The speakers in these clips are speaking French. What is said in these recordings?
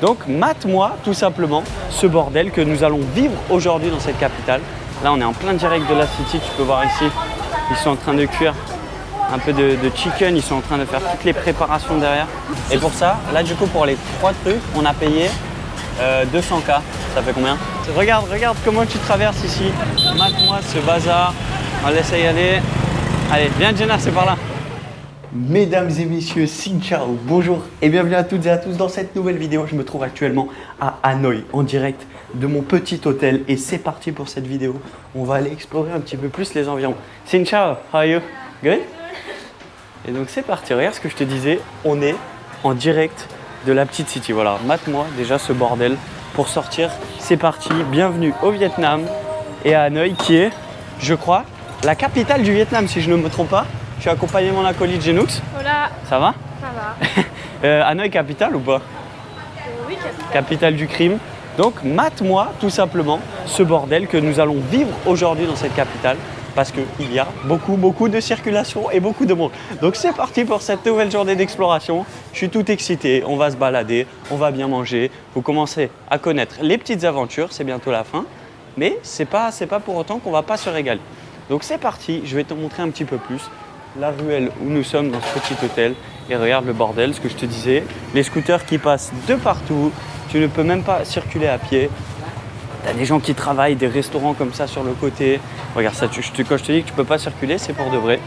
Donc mate-moi tout simplement ce bordel que nous allons vivre aujourd'hui dans cette capitale. Là on est en plein direct de la city, tu peux voir ici, ils sont en train de cuire un peu de chicken, ils sont en train de faire toutes les préparations derrière. Et pour ça, là du coup pour les 3 trucs, on a payé 200K. Ça fait combien? Regarde comment tu traverses ici. Mate-moi ce bazar. On laisse y aller. Allez, viens Jenna, c'est par là. Mesdames et messieurs, xin ciao, bonjour et bienvenue à toutes et à tous dans cette nouvelle vidéo. Je me trouve actuellement à Hanoï, en direct de mon petit hôtel. Et c'est parti pour cette vidéo. On va aller explorer un petit peu plus les environs. Xin ciao, how are you? Good? Et donc c'est parti, regarde ce que je te disais. On est en direct de la petite city. Voilà, mate-moi déjà ce bordel. Pour sortir, c'est parti. Bienvenue au Vietnam et à Hanoï qui est, je crois, la capitale du Vietnam si je ne me trompe pas. Je suis accompagné de mon acolyte Genoux. Voilà. Ça va? Ça va. Hanoï capitale ou pas? Oui, capitale. Capitale du crime. Donc mate-moi tout simplement ce bordel que nous allons vivre aujourd'hui dans cette capitale. Parce qu'il y a beaucoup de circulation et beaucoup de monde. Donc c'est parti pour cette nouvelle journée d'exploration. Je suis tout excité, on va se balader, on va bien manger. Vous commencez à connaître les petites aventures, c'est bientôt la fin. Mais c'est pas pour autant qu'on va pas se régaler. Donc c'est parti, je vais te montrer un petit peu plus la ruelle où nous sommes dans ce petit hôtel. Et regarde le bordel, ce que je te disais. Les scooters qui passent de partout, tu ne peux même pas circuler à pied. Tu as des gens qui travaillent, des restaurants comme ça sur le côté. Regarde ça, quand je te dis que tu ne peux pas circuler, c'est pour de vrai.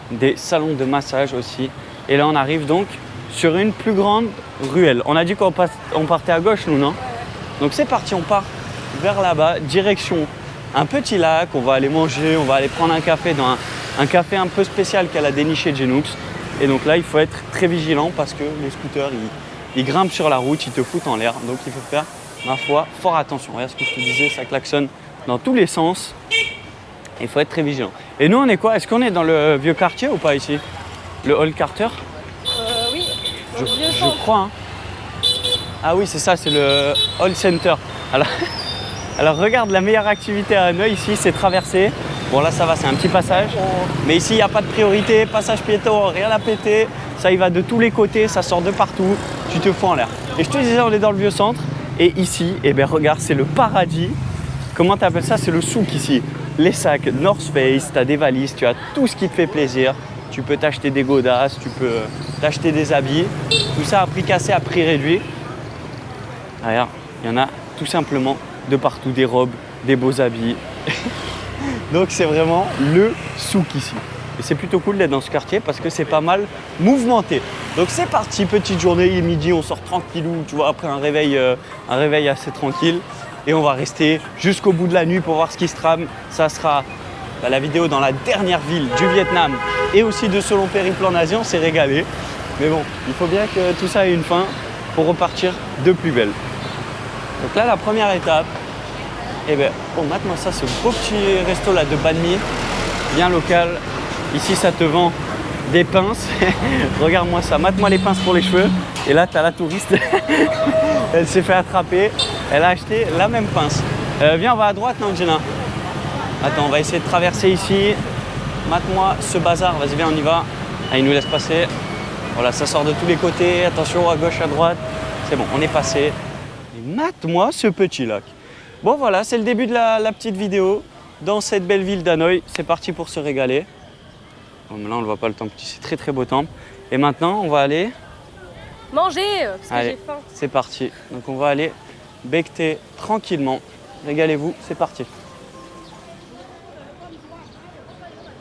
Des salons de massage aussi. Et là, on arrive donc sur une plus grande ruelle. On a dit qu'on partait à gauche, nous, non? Donc c'est parti, on part vers là-bas, direction un petit lac. On va aller manger, on va aller prendre un café dans un café un peu spécial qu'elle a déniché Genoux. Et donc là, il faut être très vigilant parce que les scooters, ils grimpent sur la route, ils te foutent en l'air. Donc il faut faire, ma foi, fort attention. Regarde ce que je te disais, ça klaxonne dans tous les sens. Il faut être très vigilant. Et nous, on est quoi? Est-ce qu'on est dans le vieux quartier ou pas ici? Le Hall Carter? Oui, je crois. Hein. Ah oui, c'est ça, c'est le Hall Center. Alors regarde, la meilleure activité à Hanoï ici, c'est traverser. Bon là, ça va, c'est un petit passage. Mais ici, il n'y a pas de priorité, passage piéton, rien à péter. Ça y va de tous les côtés, ça sort de partout. Tu te fous en l'air. Et je te disais, on est dans le vieux centre. Et ici, eh ben, regarde, c'est le paradis. Comment tu appelles ça? C'est le souk ici. Les sacs North Face, tu as des valises, tu as tout ce qui te fait plaisir. Tu peux t'acheter des godasses, tu peux t'acheter des habits. Tout ça à prix cassé, à prix réduit. Regarde, il y en a tout simplement de partout, des robes, des beaux habits. Donc c'est vraiment le souk ici. Et c'est plutôt cool d'être dans ce quartier parce que c'est pas mal mouvementé. Donc c'est parti, petite journée, il est midi, on sort tranquillou, tu vois, après un réveil assez tranquille. Et on va rester jusqu'au bout de la nuit pour voir ce qui se trame. Ça sera la vidéo dans la dernière ville du Vietnam et aussi de ce long périple en Asie. On s'est régalé. Mais bon, il faut bien que tout ça ait une fin pour repartir de plus belle. Donc là, la première étape, eh bien, mate-moi ça, ce beau petit resto là de banh mi, bien local. Ici, ça te vend des pinces. Regarde-moi ça, mate-moi les pinces pour les cheveux. Et là, tu as la touriste. Elle s'est fait attraper. Elle a acheté la même pince. Viens, on va à droite, non, Jenna? Attends, on va essayer de traverser ici. Mate-moi ce bazar. Vas-y, viens, on y va. Ah, il nous laisse passer. Voilà, ça sort de tous les côtés. Attention, à gauche, à droite. C'est bon, on est passé. Et mate-moi ce petit lac. Bon, voilà, c'est le début de la petite vidéo dans cette belle ville d'Hanoï. C'est parti pour se régaler. Bon, là, on ne voit pas le temple. C'est très, très beau temple. Et maintenant, on va aller manger, parce que allez, j'ai faim. c'est parti. Donc on va aller becqueter tranquillement. Régalez-vous, c'est parti.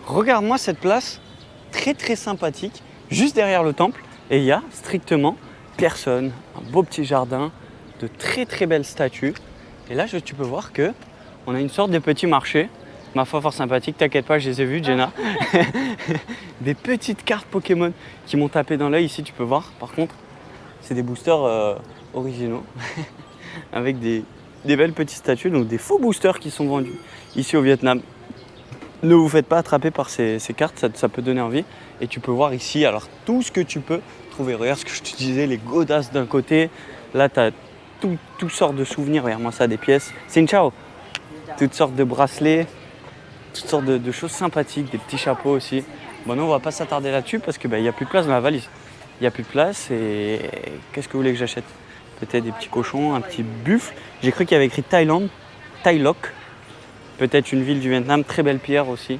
Regarde-moi cette place très très sympathique, juste derrière le temple. Et il y a strictement personne. Un beau petit jardin, de très très belles statues. Et là, tu peux voir que on a une sorte de petit marché. Ma foi, fort sympathique, t'inquiète pas, je les ai vus, Jenna. Des petites cartes Pokémon qui m'ont tapé dans l'œil ici, tu peux voir. Par contre, c'est des boosters originaux avec des belles petites statues, donc des faux boosters qui sont vendus ici au Vietnam. Ne vous faites pas attraper par ces cartes, ça peut donner envie. Et tu peux voir ici alors tout ce que tu peux trouver. Regarde ce que je te disais, les godasses d'un côté. Là, tu as toutes sortes de souvenirs. Regarde-moi ça, des pièces. Xin ciao. Toutes sortes de bracelets, toutes sortes de choses sympathiques, des petits chapeaux aussi. Bon, nous, on va pas s'attarder là-dessus parce qu'il n'y a plus de place dans la valise. Il n'y a plus de place et qu'est-ce que vous voulez que j'achète? Peut-être des petits cochons, un petit buffle. J'ai cru qu'il y avait écrit Thaïlande, Thai Loc. Peut-être une ville du Vietnam, très belle pierre aussi.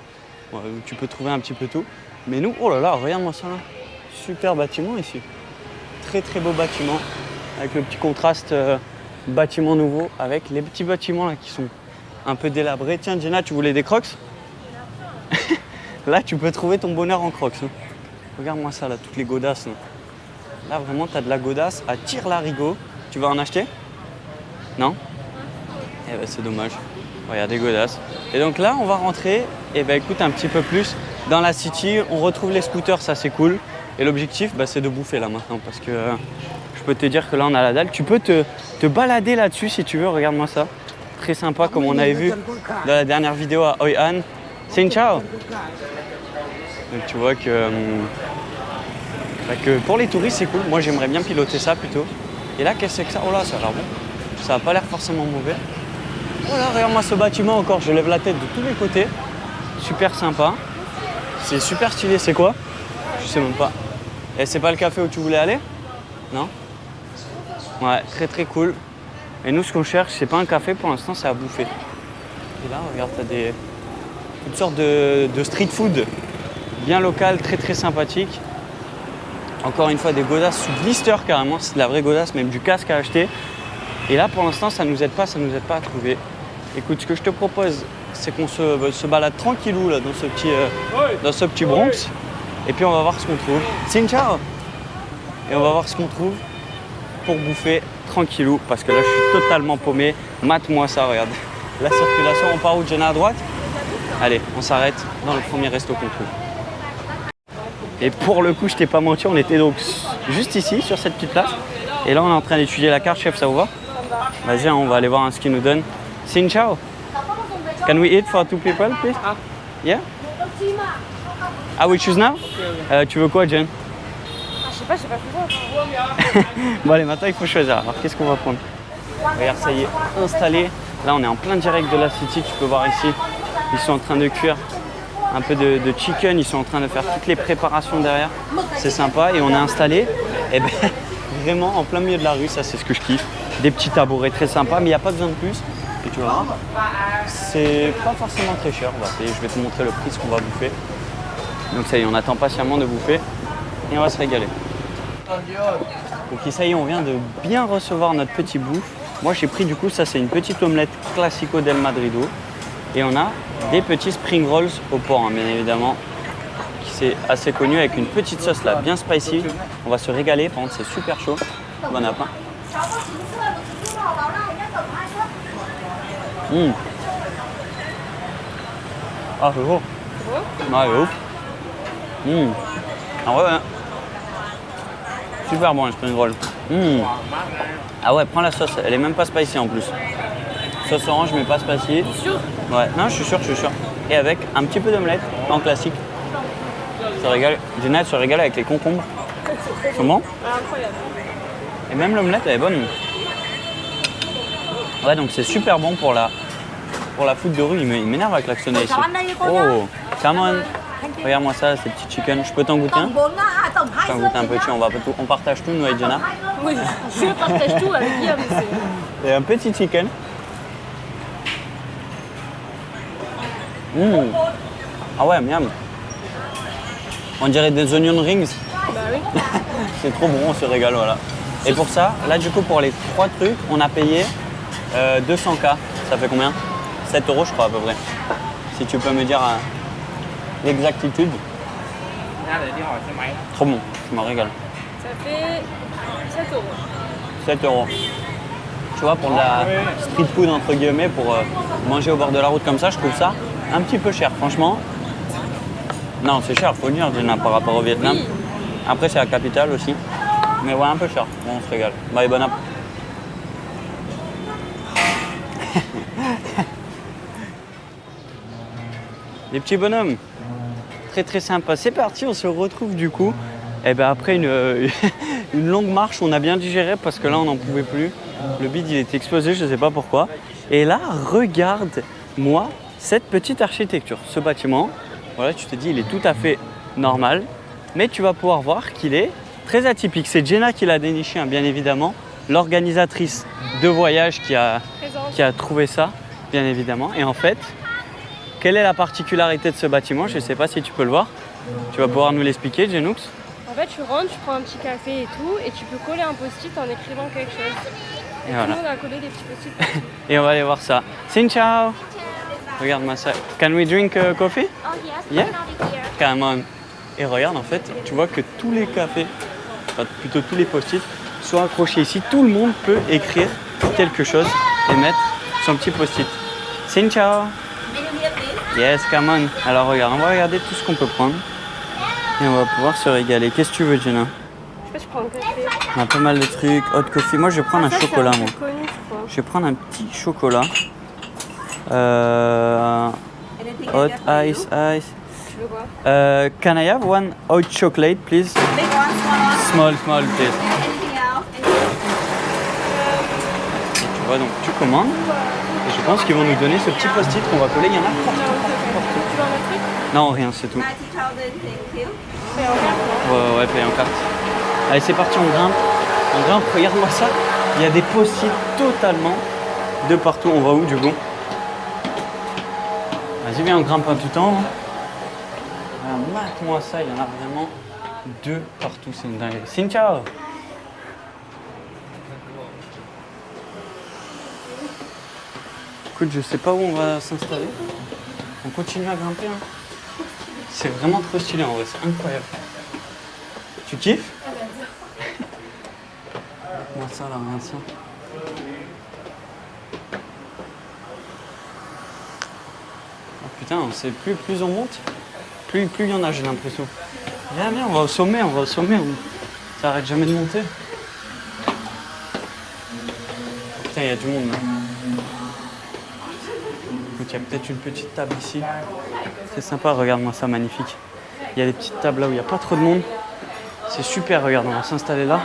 Où tu peux trouver un petit peu tout. Mais nous, oh là là, regarde-moi ça là. Super bâtiment ici. Très très beau bâtiment. Avec le petit contraste bâtiment nouveau. Avec les petits bâtiments là qui sont un peu délabrés. Tiens Jenna, tu voulais des crocs? Là, tu peux trouver ton bonheur en crocs. Hein. Regarde-moi ça là, toutes les godasses. Là, là vraiment, tu as de la godasse à tire-larigot. Tu vas en acheter? Non? Eh ben, c'est dommage. Regarde, des godasses. Et donc là, on va rentrer, et ben écoute, un petit peu plus dans la city. On retrouve les scooters, ça c'est cool. Et l'objectif, bah, c'est de bouffer là maintenant. Parce que je peux te dire que là, on a la dalle. Tu peux te balader là-dessus si tu veux. Regarde-moi ça. Très sympa, comme on avait vu dans la dernière vidéo à Hoi An. C'est une ciao. Donc tu vois que pour les touristes, c'est cool. Moi, j'aimerais bien piloter ça plutôt. Et là, qu'est-ce que c'est que ça? Oh là, ça a l'air bon. Ça n'a pas l'air forcément mauvais. Voilà, regarde-moi ce bâtiment encore. Je lève la tête de tous les côtés. Super sympa. C'est super stylé. C'est quoi? Je sais même pas. Et c'est pas le café où tu voulais aller? Non? Ouais, très très cool. Et nous, ce qu'on cherche, c'est pas un café pour l'instant, c'est à bouffer. Et là, regarde, t'as toutes sortes de street food bien local, très très sympathique. Encore une fois, des godasses sous blister carrément, c'est de la vraie godasse, même du casque à acheter. Et là, pour l'instant, ça nous aide pas à trouver. Écoute, ce que je te propose, c'est qu'on se balade tranquillou là dans ce petit Bronx. Et puis on va voir ce qu'on trouve. C'est une ciao. Et on va voir ce qu'on trouve pour bouffer tranquillou, parce que là, je suis totalement paumé. Mate-moi ça, regarde. La circulation, on part où, Jenna, à droite? Allez, on s'arrête dans le premier resto qu'on trouve. Et pour le coup, je t'ai pas menti, on était donc juste ici, sur cette petite place. Et là, on est en train d'étudier la carte, chef, ça vous va? Vas-y, on va aller voir ce qu'il nous donne. Xin chao. Can we eat for 2 people, please? Yeah? Ah, we choose now? Tu veux quoi, Jen? Je sais pas choisi. Bon, allez, maintenant, il faut choisir. Alors, qu'est-ce qu'on va prendre? Regarde, ça y est, installé. Là, on est en plein direct de la city, tu peux voir ici. Ils sont en train de cuire un peu de chicken, ils sont en train de faire toutes les préparations derrière. C'est sympa et on est installé vraiment en plein milieu de la rue, ça c'est ce que je kiffe. Des petits tabourets très sympas, mais il n'y a pas besoin de plus. Et tu vas voir, c'est pas forcément très cher. Je vais te montrer le prix, ce qu'on va bouffer. Donc ça y est, on attend patiemment de bouffer et on va se régaler. Ok, ça y est, on vient de bien recevoir notre petit bouffe. Moi j'ai pris du coup, ça c'est une petite omelette classico del Madrido. Et on a des petits spring rolls au porc, hein, bien évidemment, qui c'est assez connu avec une petite sauce là, bien spicy. On va se régaler, par contre c'est super chaud. Bon appétit. Ah c'est beau. Ouais, ouf. Ah ouais, hein. Super bon les spring rolls. Ah ouais, prends la sauce, elle est même pas spicy en plus. Sauce orange mais pas spicy. T'es sûr? Ouais, non, je suis sûr. Et avec un petit peu d'omelette en classique. Je régale. Jenna se régale avec les concombres. C'est bon? Incroyable. Et même l'omelette, elle est bonne. Ouais, donc c'est super bon pour la food de rue. Il m'énerve à klaxonner ici. Oh, come on. Regarde-moi ça, ces petits chicken. Je peux t'en goûter un? Je peux t'en goûter un petit. On partage tout, nous et Jenna. Oui, je partage tout avec Guillaume. Et un petit chicken. Ah ouais, miam. On dirait des onion rings. Bah oui. C'est trop bon, on se régale, voilà. Et pour ça, là du coup pour les 3 trucs, on a payé 200K. Ça fait combien? 7 € je crois à peu près. Si tu peux me dire l'exactitude. Trop bon, je me régale. Ça fait 7 €. 7 €. Tu vois, pour de la street food entre guillemets, pour manger au bord de la route comme ça, je trouve ça un petit peu cher, franchement. Non, c'est cher, faut le dire, Jenna, par rapport au Vietnam. Oui. Après, c'est la capitale aussi. Mais ouais, un peu cher. Bon, on se régale. Bye, bon app. Les petits bonhommes. Très très sympa. C'est parti, on se retrouve du coup. Et ben après une longue marche, on a bien digéré parce que là, on n'en pouvait plus. Le bide, il était explosé, je ne sais pas pourquoi. Et là, regarde-moi cette petite architecture. Ce bâtiment, voilà, tu te dis, il est tout à fait normal. Mais tu vas pouvoir voir qu'il est très atypique. C'est Jenna qui l'a déniché, hein, bien évidemment. l'organisatrice de voyage qui a Présente. trouvé ça, bien évidemment. Et en fait, quelle est la particularité de ce bâtiment? Je ne sais pas si tu peux le voir. Tu vas pouvoir nous l'expliquer, Genoux. En fait, tu rentres, tu prends un petit café et tout, et tu peux coller un post-it en écrivant quelque chose. Et Tout voilà. le monde a collé des petits post-it partout. Et on va aller voir ça. Xin ciao. Regarde-moi ça. Can we drink coffee? Oh yes, Yeah. over here. Come on. Et regarde, en fait, tu vois que tous les cafés, enfin plutôt tous les post-it, sont accrochés ici. Tout le monde peut écrire quelque chose et mettre son petit post-it. Xin ciao. Yes, come on. Alors regarde, on va regarder tout ce qu'on peut prendre. Et on va pouvoir se régaler. Qu'est-ce que tu veux, Jenna? Je sais pas, je prends un café. On a pas mal de trucs. Hot coffee. Moi, je vais prendre un Ça, chocolat, c'est un moi. peu connu, je crois. Je vais prendre un petit chocolat. Hot ice. Tu veux quoi? Can I have one hot chocolate, please? Big one, small one. Small, please. Anything else? Tu vois, donc tu commandes. Et je pense qu'ils vont nous donner ce petit post-it qu'on va coller. Il y en a partout. Tu veux un autre truc? Non, rien, c'est tout. 90,000, thank you. C'est en vert, Ouais, paye en carte. Allez, c'est parti, on grimpe. On grimpe, regarde-moi ça. Il y a des post-it totalement de partout. On va où, du coup? Vas-y, viens, on grimpe un tout en haut. Mate-moi ça, il y en a vraiment deux partout. C'est une dinguerie. Xin ciao. Écoute, je sais pas où on va s'installer. On continue à grimper. Hein. C'est vraiment trop stylé en vrai, c'est incroyable. Tu kiffes? Moi ça là, regarde ça. Oh, putain, c'est plus on monte, plus il y en a, j'ai l'impression. Viens, on va au sommet, Ça arrête jamais de monter. Oh, putain, il y a du monde là. Écoute, il y a peut-être une petite table ici. C'est sympa, regarde-moi ça, magnifique. Il y a des petites tables là où il n'y a pas trop de monde. C'est super, regarde, on va s'installer là.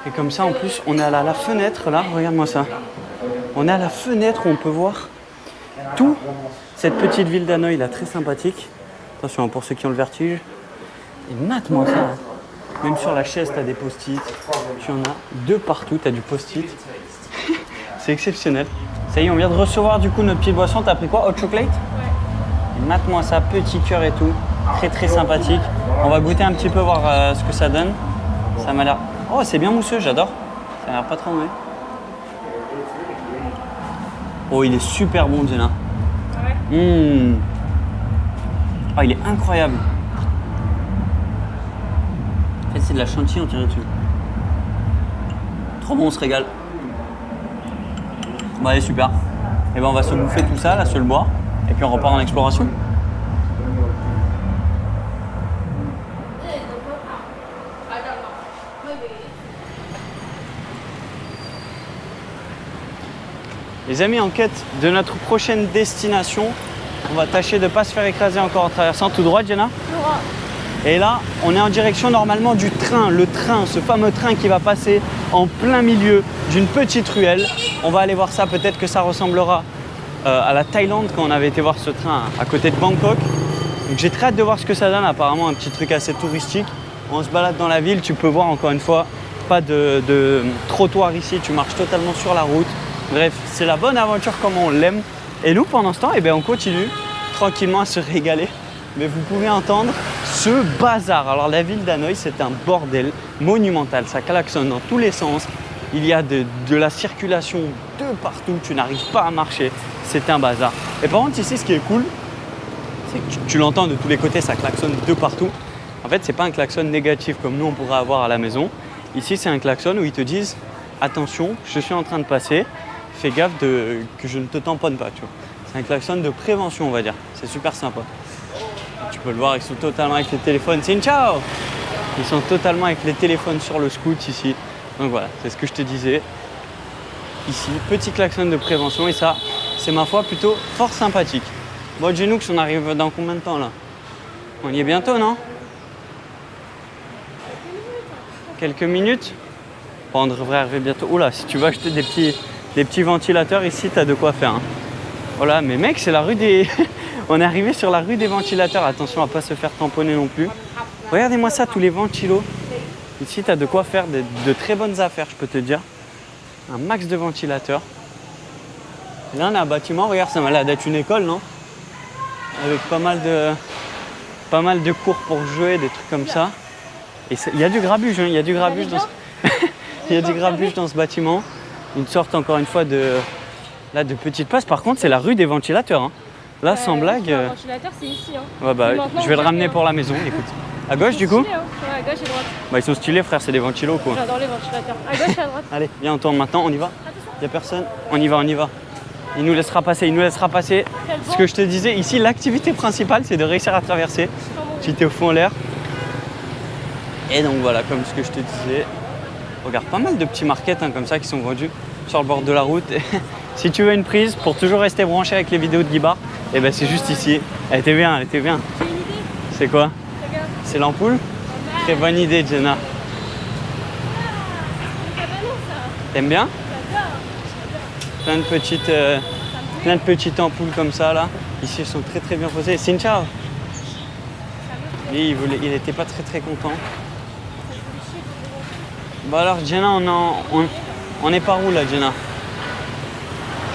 Et comme ça, en plus, on est à la fenêtre là, regarde-moi ça. On est à la fenêtre où on peut voir tout cette petite ville d'Hanoï là, très sympathique. Attention, pour ceux qui ont le vertige. Et mate-moi ça. Hein. Même sur la chaise, tu as des post-it. Tu en as de partout, tu as du post-it. C'est exceptionnel. Ça y est, on vient de recevoir du coup notre petite boisson. T'as pris quoi? Hot chocolate? Ouais. Mate-moi ça, petit cœur et tout. Très sympathique. On va goûter un petit peu, voir ce que ça donne. Ça m'a l'air... Oh, c'est bien mousseux, j'adore. Ça a l'air pas trop mauvais. Oh, il est super bon, Jenna. Ouais. Oh, il est incroyable. En fait, c'est de la chantilly, on dirait dessus. Trop bon, on se régale. Bon, allez, super. Et ben, on va se bouffer tout ça, là, se le boire. Et puis, on repart en exploration. Les amis, en quête de notre prochaine destination, on va tâcher de ne pas se faire écraser encore en traversant tout droit, Jenna. Et là, on est en direction normalement du train, le train, ce fameux train qui va passer en plein milieu d'une petite ruelle. On va aller voir ça, peut-être que ça ressemblera à la Thaïlande quand on avait été voir ce train à côté de Bangkok. Donc j'ai très hâte de voir ce que ça donne, apparemment un petit truc assez touristique. On se balade dans la ville, tu peux voir encore une fois, pas de trottoir ici, tu marches totalement sur la route. Bref, c'est la bonne aventure comme on l'aime. Et nous, pendant ce temps, eh bien, on continue tranquillement à se régaler. Mais vous pouvez entendre ce bazar. Alors la ville d'Hanoï, c'est un bordel monumental. Ça klaxonne dans tous les sens. Il y a de la circulation de partout. Tu n'arrives pas à marcher. C'est un bazar. Et par contre, ici, ce qui est cool, c'est que tu l'entends de tous les côtés, ça klaxonne de partout. En fait, c'est pas un klaxon négatif comme nous, on pourrait avoir à la maison. Ici, c'est un klaxon où ils te disent « Attention, je suis en train de passer. Fais gaffe que je ne te tamponne pas. » tu vois. C'est un klaxon de prévention, on va dire. C'est super sympa. Tu peux le voir, ils sont totalement avec les téléphones. Xin ciao! Ils sont totalement avec les téléphones sur le scoot ici. Donc voilà, c'est ce que je te disais. Ici, petit klaxon de prévention et ça, c'est ma foi plutôt fort sympathique. Bon, Genoux, on arrive dans combien de temps là? On y est bientôt, non? Quelques minutes? Bon, on devrait arriver bientôt. Oula, si tu veux acheter des petits ventilateurs ici, tu as de quoi faire. Hein. Voilà, mais mec, c'est la rue des... On est arrivé sur la rue des ventilateurs. Attention à ne pas se faire tamponner non plus. Regardez-moi ça, tous les ventilos. Ici, tu as de quoi faire de très bonnes affaires, je peux te dire. Un max de ventilateurs. Et là, on a un bâtiment, regarde, ça m'a l'air d'être une école, non? Avec pas mal de cours pour jouer, des trucs comme ça. Et il y a du grabuge, hein, il y a du grabuge dans il y a du grabuge dans ce bâtiment. Une sorte, encore une fois, de petites places. Par contre, c'est la rue des ventilateurs. Hein. Là, sans blague. Le ventilateur, c'est ici. Hein. Ouais, bah, je vais le ramener pour la maison, écoute. À gauche, du coup? Stylés, hein. Ouais, à gauche et droite. Bah, ils sont stylés, frère, c'est des ventilos, quoi. J'adore les ventilateurs. À gauche et à droite. Allez, viens, on tourne maintenant, on y va. Il n'y a personne. On y va, on y va. Il nous laissera passer, il nous laissera passer. Ce que je te disais, ici, l'activité principale, c'est de réussir à traverser. Tu t'es au fond en l'air. Et donc voilà, comme ce que je te disais, regarde, pas mal de petits markets hein, comme ça qui sont vendus sur le bord de la route. Si tu veux une prise pour toujours rester branché avec les vidéos de Guy Bar, eh ben c'est juste ici. Elle était bien, elle était bien. J'ai une idée. C'est quoi? Regarde. C'est l'ampoule? Très bonne idée, Jenna. C'est cabanon, ça. T'aimes bien? J'adore. Plein de petites ampoules comme ça là. Ici elles sont très très bien posées. Cynthia, lui, il était pas très très content. Bon alors Jenna, on est par où là, Jenna?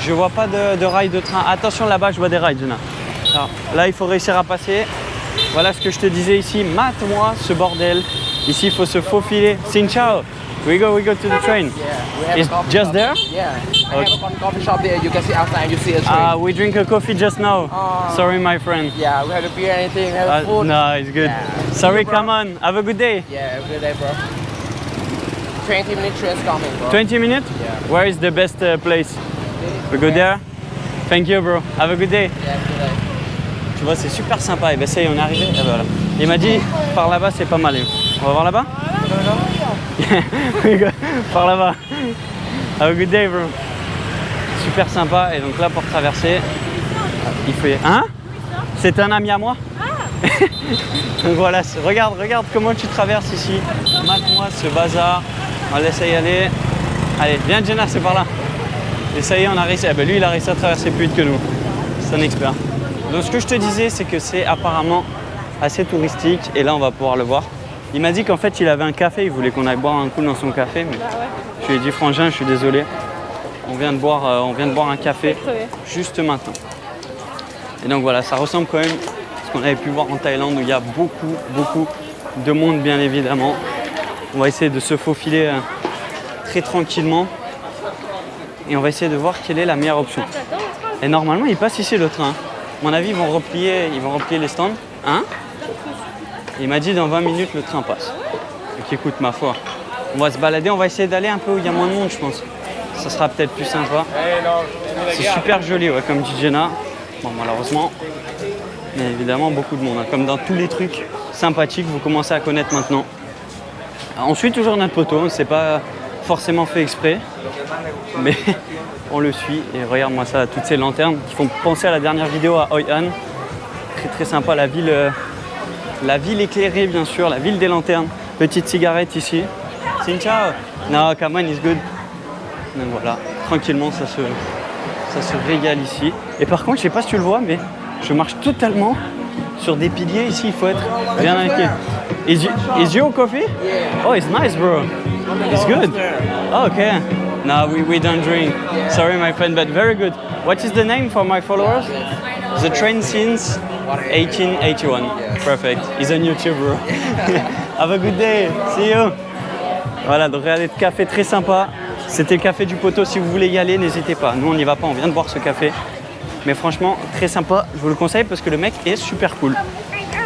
Je vois pas de rails de train. Attention là-bas, je vois des rails, Jenna. Alors, là il faut réussir à passer. Voilà ce que je te disais ici. Mate-moi ce bordel. Ici il faut se faufiler. Cynthia, we go to the train. Yeah, we have It's a coffee just shop. there? Yeah, I have a coffee shop there. You can see outside. You see a train. We drink a coffee just now. Sorry, my friend. Yeah, we have a beer, anything. We have food. No, it's good. Yeah. Sorry, Bro. come on. Have a good day. Yeah, have a good day, bro. 20-minute train's coming, bro. 20 minutes? Yeah. Where is the best place? We go there? Thank you, bro. Have a good day. Yeah, have a good day. Tu vois, c'est super sympa. Et ben ça y est, on est arrivé. Et ben, voilà. Il m'a dit, par là-bas, c'est pas mal. On va voir là-bas? We go. Par là-bas. Have a good day, bro. Super sympa. Et donc là, pour traverser, il faut... Hein? C'est un ami à moi? Donc voilà, regarde comment tu traverses ici. Mate-moi ce bazar. On laisse y aller. Allez, viens Jenna, c'est par là. Et ça y est, on a réussi. Eh ben, lui, il a réussi à traverser plus vite que nous. C'est un expert. Donc ce que je te disais, c'est que c'est apparemment assez touristique. Et là, on va pouvoir le voir. Il m'a dit qu'en fait, il avait un café. Il voulait qu'on aille boire un coup dans son café. Mais je lui ai dit, frangin, je suis désolé. On vient de boire un café juste maintenant. Et donc voilà, ça ressemble quand même à ce qu'on avait pu voir en Thaïlande où il y a beaucoup de monde, bien évidemment. On va essayer de se faufiler très tranquillement et on va essayer de voir quelle est la meilleure option. Et normalement, il passe ici le train. À mon avis, ils vont replier les stands. Hein? Il m'a dit dans 20 minutes, le train passe. Donc écoute, ma foi, on va se balader, on va essayer d'aller un peu où il y a moins de monde, je pense. Ça sera peut-être plus sympa. C'est super joli, ouais, comme dit Jenna. Bon, malheureusement, il y a évidemment beaucoup de monde, hein, comme dans tous les trucs sympathiques que vous commencez à connaître maintenant. On suit toujours notre poteau, c'est pas forcément fait exprès, mais on le suit. Et regarde-moi ça, toutes ces lanternes qui font penser à la dernière vidéo à Hoi An. Très très sympa, la ville éclairée bien sûr, la ville des lanternes. Petite cigarette ici. Cynthia, no, come on, it's good. Donc voilà, tranquillement ça se régale ici. Et par contre, je sais pas si tu le vois, mais je marche totalement sur des piliers ici. Il faut être bien inquiet. Is your coffee? Oh, it's nice, bro. It's good. Oh, okay. No, we don't drink. Sorry, my friend, but very good. What is the name for my followers? The train since 1881. Perfect. He's on YouTube, bro. Have a good day. See you. Voilà, donc regardez, café très sympa. C'était le café du poteau, si vous voulez y aller, n'hésitez pas. Nous, on n'y va pas, on vient de boire ce café. Mais franchement, très sympa, je vous le conseille parce que le mec est super cool.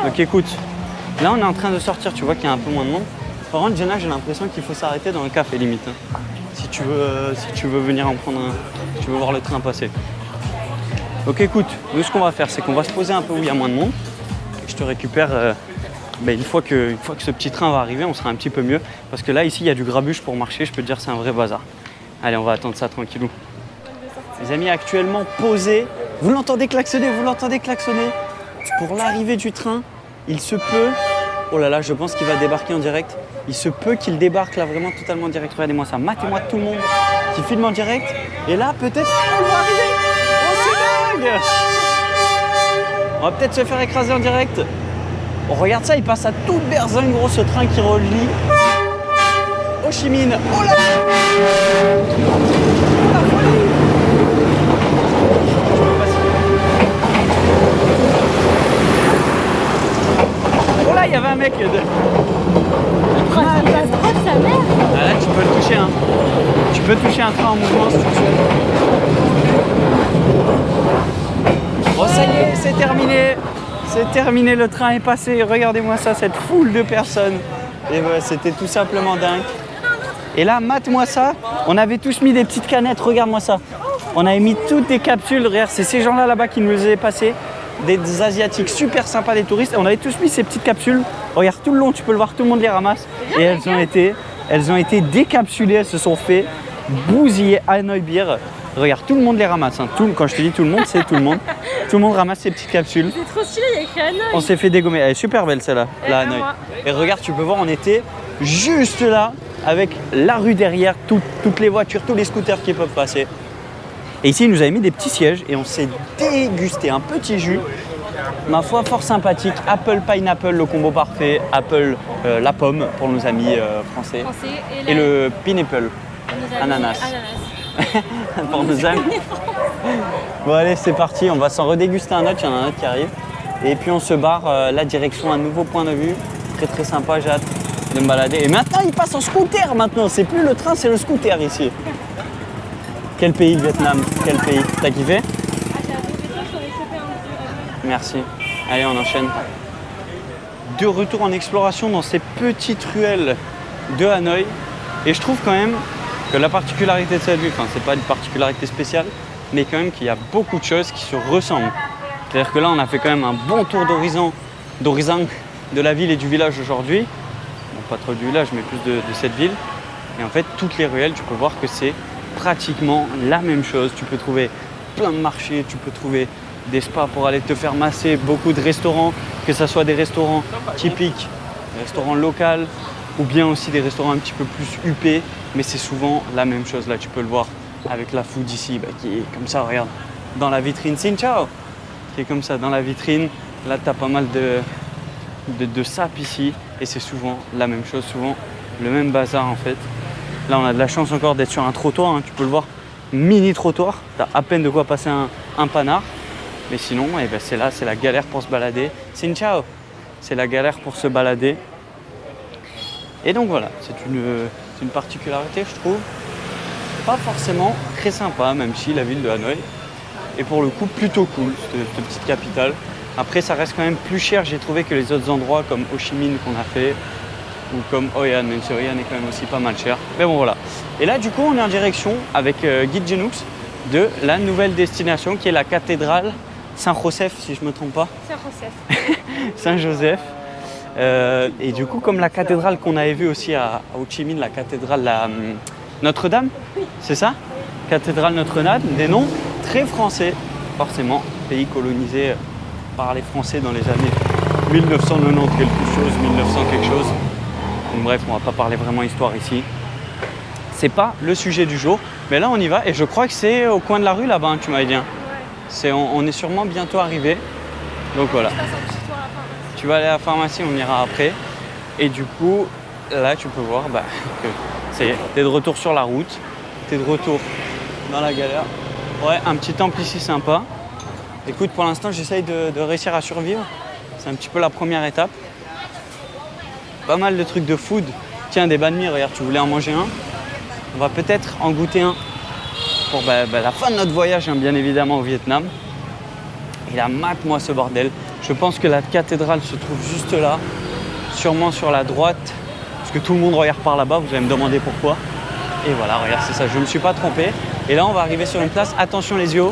Donc écoute, là, on est en train de sortir, tu vois qu'il y a un peu moins de monde. Par contre, Jenna, j'ai l'impression qu'il faut s'arrêter dans le café, limite. Si tu veux venir en prendre un... Si tu veux voir le train passer. Donc écoute, nous, ce qu'on va faire, c'est qu'on va se poser un peu où il y a moins de monde. Et je te récupère... une fois que ce petit train va arriver, on sera un petit peu mieux. Parce que là, ici, il y a du grabuge pour marcher. Je peux te dire, c'est un vrai bazar. Allez, on va attendre ça tranquillou. Les amis, actuellement posés. Vous l'entendez klaxonner, Pour l'arrivée du train, il se peut... Oh là là, je pense qu'il va débarquer en direct. Il se peut qu'il débarque là, vraiment totalement en direct. Regardez-moi ça, matez-moi tout le monde qui filme en direct. Et là, peut-être, on va arriver. Oh, c'est dingue! On va peut-être se faire écraser en direct. On regarde ça, il passe à toute berzingue, gros, ce train qui relie Ho Chi Minh. Oh là! Oh là, il y avait un mec de... Oh, c'est une catastrophe, sa mère. Ah, là, tu peux le toucher, hein. Tu peux toucher un train en mouvement si tu le souhaites. Bon, ça y est, c'est terminé. C'est terminé, le train est passé. Regardez-moi ça, cette foule de personnes. Et ouais, c'était tout simplement dingue. Et là, mate-moi ça. On avait tous mis des petites canettes, regarde-moi ça. On avait mis toutes des capsules. Regarde, c'est ces gens-là là-bas qui nous les avaient passées. Des Asiatiques super sympas, des touristes. Et on avait tous mis ces petites capsules. Regarde, tout le long, tu peux le voir, tout le monde les ramasse. Et elles ont été décapsulées, elles se sont fait bousiller Hanoi Beer. Regarde, tout le monde les ramasse. Hein. Quand je te dis tout le monde, c'est tout le monde. Tout le monde ramasse ces petites capsules. C'est trop stylé, il y a écrit Hanoi. On s'est fait dégommer. Elle est super belle celle-là, la Hanoi. Et regarde, tu peux voir, on était juste là, avec la rue derrière, toutes les voitures, tous les scooters qui peuvent passer. Et ici, ils nous avaient mis des petits sièges et on s'est dégusté un petit jus. Ma foi, fort sympathique. Apple Pineapple, le combo parfait. Apple, la pomme pour nos amis français. Et le pineapple, ananas. Pour nos amis. Bon allez, c'est parti, on va s'en redéguster un autre, il y en a un autre qui arrive. Et puis on se barre, la direction, un nouveau point de vue. Très très sympa, j'ai hâte de me balader. Et maintenant, il passe en scooter maintenant, c'est plus le train, c'est le scooter ici. Quel pays, le Vietnam? Quel pays? T'as kiffé? Merci. Allez, on enchaîne. De retour en exploration dans ces petites ruelles de Hanoï. Et je trouve quand même que la particularité de cette ville, enfin c'est pas une particularité spéciale, mais quand même qu'il y a beaucoup de choses qui se ressemblent. C'est-à-dire que là, on a fait quand même un bon tour d'horizon de la ville et du village aujourd'hui. Bon, pas trop du village, mais plus de cette ville. Et en fait, toutes les ruelles, tu peux voir que c'est pratiquement la même chose. Tu peux trouver plein de marchés, tu peux trouver des spas pour aller te faire masser, beaucoup de restaurants, que ce soit des restaurants typiques, des restaurants locaux, ou bien aussi des restaurants un petit peu plus huppés, mais c'est souvent la même chose. Là, tu peux le voir avec la food ici, qui est comme ça, regarde, dans la vitrine. Xin ciao, qui est comme ça, dans la vitrine. Là, tu as pas mal de sapes ici, et c'est souvent la même chose, souvent le même bazar en fait. Là, on a de la chance encore d'être sur un trottoir, hein, tu peux le voir, mini trottoir, tu as à peine de quoi passer un panard. Mais sinon, eh ben, c'est là, c'est la galère pour se balader. Xin ciao, c'est la galère pour se balader. Et donc voilà, c'est une particularité, je trouve, pas forcément très sympa, même si la ville de Hanoï est pour le coup plutôt cool, cette petite capitale. Après, ça reste quand même plus cher, j'ai trouvé, que les autres endroits comme Ho Chi Minh qu'on a fait, ou comme Hoi An, même si Hoi An est quand même aussi pas mal cher. Mais bon, voilà. Et là, du coup, on est en direction avec Guy Genux de la nouvelle destination qui est la cathédrale Saint-Joseph, si je ne me trompe pas. Saint-Joseph. Saint-Joseph. Et du coup, comme la cathédrale qu'on avait vue aussi à Ho Chi Minh, la cathédrale Notre-Dame, c'est ça? Cathédrale Notre-Dame, des noms très français, forcément, pays colonisé par les Français dans les années 1990 quelque chose, 1900 quelque chose. Donc, bref, on va pas parler vraiment histoire ici. C'est pas le sujet du jour, mais là on y va et je crois que c'est au coin de la rue là-bas, hein, tu m'avais dit. On est sûrement bientôt arrivé. Donc voilà. Tu vas aller à la pharmacie, on ira après. Et du coup, là tu peux voir que ça y est, t'es de retour sur la route, t'es de retour dans la galère. Ouais, un petit temple ici sympa. Écoute, pour l'instant j'essaye de réussir à survivre. C'est un petit peu la première étape. Pas mal de trucs de food. Tiens, des banh mi, regarde, tu voulais en manger un. On va peut-être en goûter un pour la fin de notre voyage, hein, bien évidemment, au Vietnam. Et là, mate-moi ce bordel. Je pense que la cathédrale se trouve juste là, sûrement sur la droite, parce que tout le monde regarde par là-bas, vous allez me demander pourquoi. Et voilà, regarde, c'est ça, je ne me suis pas trompé. Et là, on va arriver sur une place, attention les yeux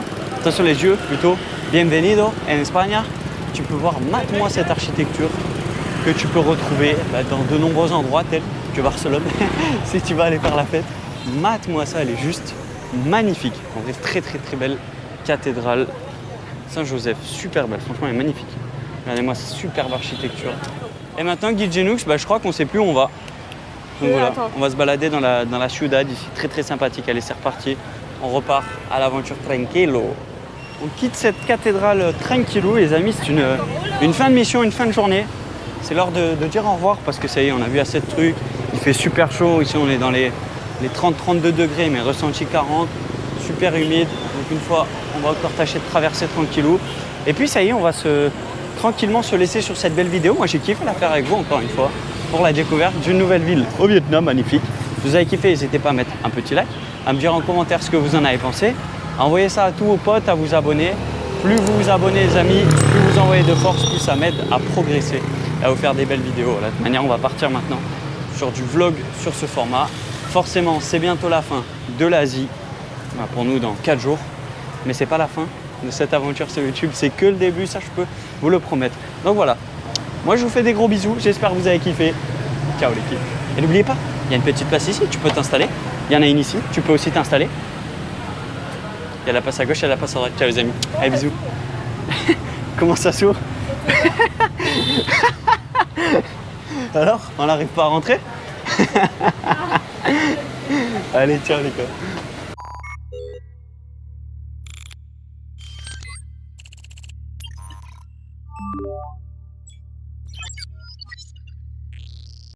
plutôt. Bienvenido en España. Tu peux voir, mate-moi cette architecture que tu peux retrouver dans de nombreux endroits tels que Barcelone, si tu vas aller faire la fête. Mate-moi ça, elle est juste magnifique. En vrai, très très très belle cathédrale Saint-Joseph, super belle, franchement elle est magnifique. Regardez-moi cette superbe architecture. Et maintenant, Guy Genux, je crois qu'on ne sait plus où on va. Donc voilà, on va se balader dans la ciudad ici, très très sympathique. Allez, c'est reparti. On repart à l'aventure tranquillo. On quitte cette cathédrale tranquillo, les amis, c'est une fin de mission, une fin de journée. C'est l'heure de dire au revoir parce que ça y est, on a vu assez de trucs. Il fait super chaud. Ici, on est dans les 30-32 degrés, mais ressenti 40. Super humide. Donc une fois, on va encore tâcher de traverser tranquillou. Et puis ça y est, on va tranquillement se laisser sur cette belle vidéo. Moi, j'ai kiffé la faire avec vous encore une fois pour la découverte d'une nouvelle ville au Vietnam, magnifique. Si vous avez kiffé, n'hésitez pas à mettre un petit like, à me dire en commentaire ce que vous en avez pensé, à envoyer ça à tous vos potes, à vous abonner. Plus vous vous abonnez, les amis, plus vous envoyez de force, plus ça m'aide à progresser et à vous faire des belles vidéos. Voilà, de toute manière, on va partir maintenant sur du vlog sur ce format. Forcément, c'est bientôt la fin de l'Asie. Pour nous, dans 4 jours. Mais c'est pas la fin de cette aventure sur YouTube. C'est que le début, ça, je peux vous le promettre. Donc voilà. Moi, je vous fais des gros bisous. J'espère que vous avez kiffé. Ciao l'équipe. Et n'oubliez pas, il y a une petite place ici. Tu peux t'installer. Il y en a une ici. Tu peux aussi t'installer. Il y a la place à gauche et la place à droite. Ciao les amis. Allez, bisous. Comment ça s'ouvre? Alors, on n'arrive pas à rentrer? Allez, ciao les gars.